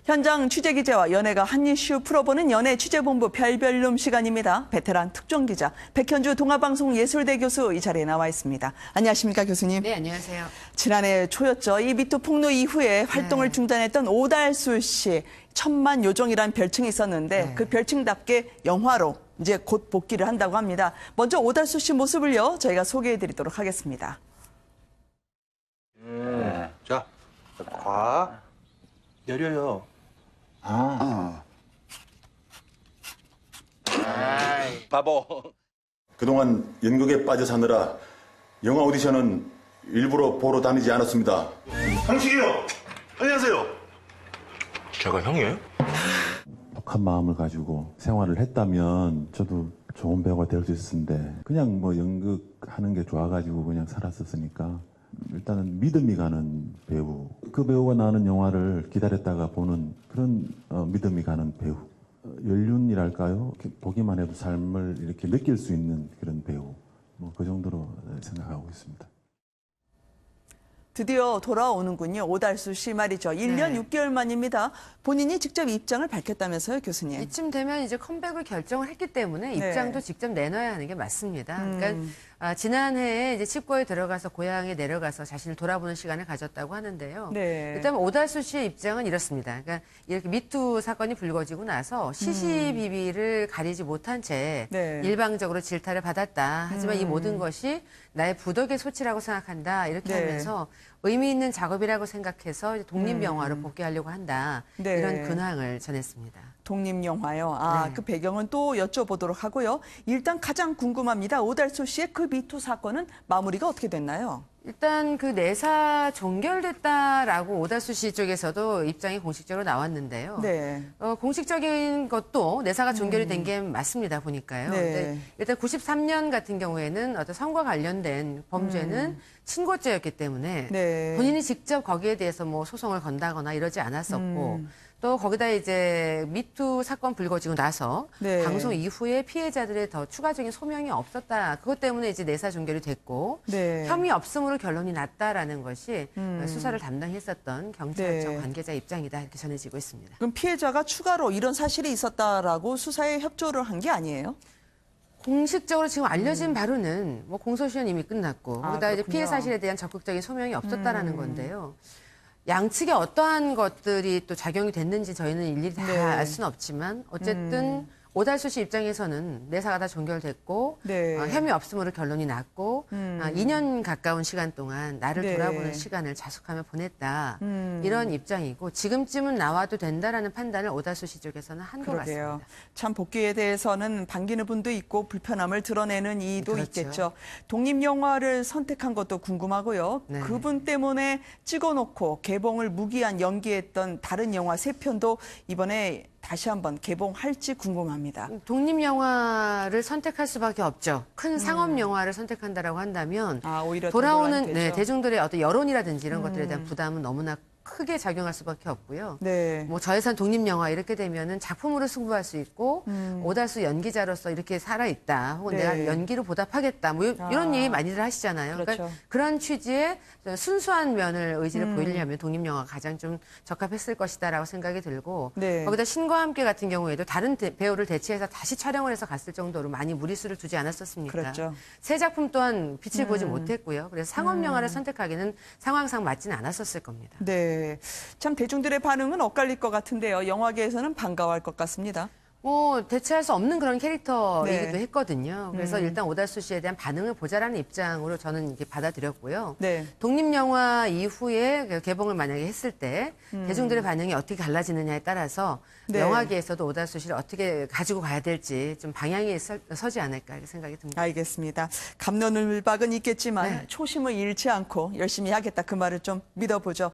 현장 취재기자와 연예가 한 이슈 풀어보는 연예취재본부 별별룸 시간입니다. 베테랑 특종기자 백현주 동아방송예술대 교수 이 자리에 나와 있습니다. 안녕하십니까 교수님. 네, 안녕하세요. 지난해 초였죠. 이 미투 폭로 이후에 활동을 중단했던 오달수 씨. 천만 요정이라는 별칭이 있었는데 그 별칭답게 영화로 이제 곧 복귀를 한다고 합니다. 먼저 오달수 씨 모습을요. 저희가 소개해드리도록 하겠습니다. 자, 과 내려요. 바보. 그동안 연극에 빠져 사느라 영화 오디션은 일부러 보러 다니지 않았습니다. 강식이요. 안녕하세요. 제가 형이에요? 독한 마음을 가지고 생활을 했다면 저도 좋은 배우가 될 수 있을 텐데 그냥 뭐 연극하는 게 좋아가지고 그냥 살았었으니까 일단은 믿음이 가는 배우, 그 배우가 나오는 영화를 기다렸다가 보는 그런 믿음이 가는 배우, 연륜이랄까요? 보기만 해도 삶을 이렇게 느낄 수 있는 그런 배우, 뭐 그 정도로 생각하고 있습니다. 드디어 돌아오는군요. 오달수 씨 말이죠. 1년 6개월 만입니다. 본인이 직접 입장을 밝혔다면서요, 교수님. 이쯤 되면 이제 컴백을 결정을 했기 때문에 입장도 직접 내놔야 하는 게 맞습니다. 그러니까 지난해에 이제 칩거에 들어가서 고향에 내려가서 자신을 돌아보는 시간을 가졌다고 하는데요. 일단 오달수 씨의 입장은 이렇습니다. 그러니까 이렇게 미투 사건이 불거지고 나서 시시비비를 가리지 못한 채 일방적으로 질타를 받았다. 하지만 이 모든 것이 나의 부덕의 소치라고 생각한다. 이렇게 하면서 의미 있는 작업이라고 생각해서 독립영화로 복귀하려고 한다. 이런 근황을 전했습니다. 독립영화요. 그 배경은 또 여쭤보도록 하고요. 일단 가장 궁금합니다. 오달수 씨의 그 미투 사건은 마무리가 어떻게 됐나요? 일단 그 내사 종결됐다라고 오달수 씨 쪽에서도 입장이 공식적으로 나왔는데요. 공식적인 것도 내사가 종결이 된 게 맞습니다, 보니까요. 근데 일단 93년 같은 경우에는 어떤 성과 관련된 범죄는 친고죄였기 때문에 본인이 직접 거기에 대해서 뭐 소송을 건다거나 이러지 않았었고 또 거기다 이제 미투 사건 불거지고 나서 방송 이후에 피해자들의 더 추가적인 소명이 없었다. 그것 때문에 이제 내사 종결이 됐고 혐의 없음으로 결론이 났다라는 것이 수사를 담당했었던 경찰청 관계자 입장이다 이렇게 전해지고 있습니다. 그럼 피해자가 추가로 이런 사실이 있었다라고 수사에 협조를 한 게 아니에요? 공식적으로 지금 알려진 바로는 뭐 공소시효는 이미 끝났고 거기다 이제 피해 사실에 대한 적극적인 소명이 없었다라는 건데요. 양측에 어떠한 것들이 또 작용이 됐는지 저희는 일일이 다 알 수는 없지만 어쨌든 오달수 씨 입장에서는 내사가 다 종결됐고 혐의 없음으로 결론이 났고 2년 가까운 시간 동안 나를 돌아보는 시간을 자숙하며 보냈다. 이런 입장이고 지금쯤은 나와도 된다라는 판단을 오달수 씨 쪽에서는 한 것 같습니다. 참 복귀에 대해서는 반기는 분도 있고 불편함을 드러내는 이도 있겠죠. 독립영화를 선택한 것도 궁금하고요. 그분 때문에 찍어놓고 개봉을 무기한 연기했던 다른 영화 3편도 이번에 다시 한번 개봉할지 궁금합니다. 독립영화를 선택할 수밖에 없죠. 큰 상업영화를 선택한다라고 한다면 오히려 돌아오는 대중들의 어떤 여론이라든지 이런 것들에 대한 부담은 너무나 크게 작용할 수밖에 없고요. 뭐 저예산 독립영화 이렇게 되면은 작품으로 승부할 수 있고 오달수 연기자로서 이렇게 살아있다. 혹은 내가 연기로 보답하겠다. 뭐 이런 얘기 많이들 하시잖아요. 그러니까 그런 취지의 순수한 면을 의지를 보이려면 독립영화가 가장 좀 적합했을 것이다라고 생각이 들고 거기다 신과 함께 같은 경우에도 다른 배우를 대체해서 다시 촬영을 해서 갔을 정도로 많이 무리수를 두지 않았었습니까? 새 작품 또한 빛을 보지 못했고요. 그래서 상업영화를 선택하기는 상황상 맞지는 않았었을 겁니다. 참 대중들의 반응은 엇갈릴 것 같은데요. 영화계에서는 반가워할 것 같습니다. 뭐 대체할 수 없는 그런 캐릭터이기도 했거든요. 그래서 일단 오달수 씨에 대한 반응을 보자라는 입장으로 저는 이렇게 받아들였고요. 독립영화 이후에 개봉을 만약에 했을 때 대중들의 반응이 어떻게 달라지느냐에 따라서 영화계에서도 오달수 씨를 어떻게 가지고 가야 될지 좀 방향이 서지 않을까 이렇게 생각이 듭니다. 알겠습니다. 갑론을박은 있겠지만 초심을 잃지 않고 열심히 하겠다 그 말을 좀 믿어보죠.